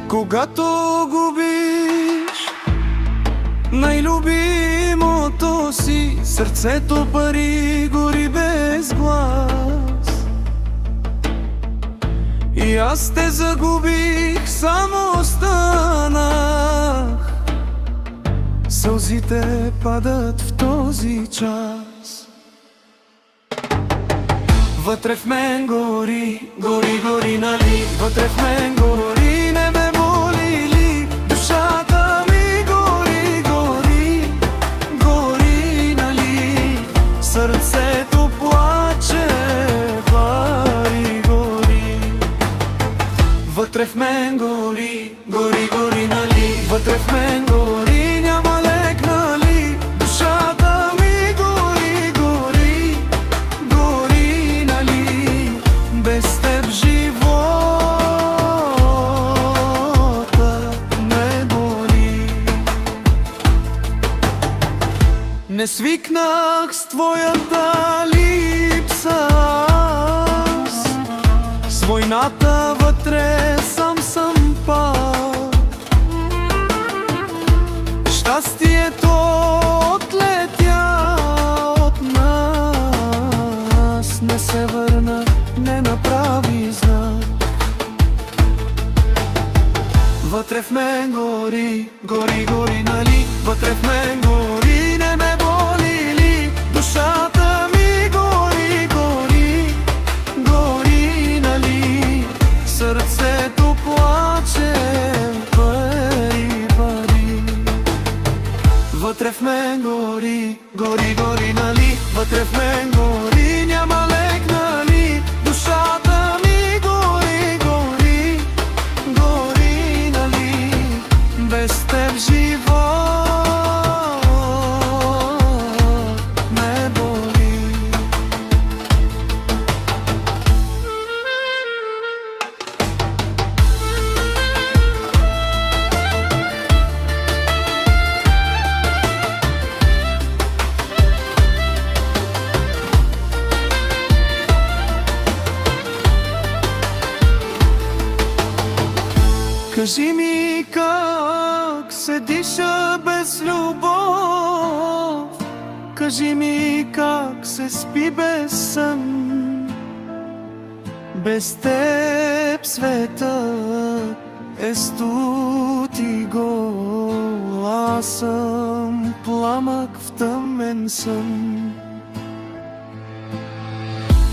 Когато губиш най-любимото си, сърцето пари гори без глас. И аз те загубих, само останах. Сълзите падат в този час. Вътре в мен гори, гори, гори, нали? Вътре в мен гори, не ме боли ли? Душата ми гори, гори, гори, нали? Сърцето плаче, пари гори. Вътре в мен гори, гори, гори, нали? Вътре в мен гори, няма лек, нали? Душата ми гори, гори, гори, нали? Без теб живота ме боли. Не свикнах с твоята липса, с войната вътре сам съм пак. Щастието отлетя от нас, не се върна, не направи знак. Вътре в мен гори, гори, гори, нали? Вътре в мен гори, не ме боли ли? Душата ми гори, гори, гори, нали? Сърцето плаче, пари, пари. Вътре в мен гори, гори, гори, нали? Вътре в мен гори, няма лек, нали? Душата ми гори, гори, гори, нали? Без теб живот ме боли. Кажи ми как се диша без любов, кажи ми как се спи без сън. Без теб светът е студ и гол, аз съм пламък в тъмен сън.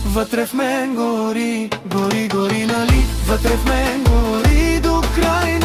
Вътре в мен гори, гори, гори, нали? Вътре в мен гори до край.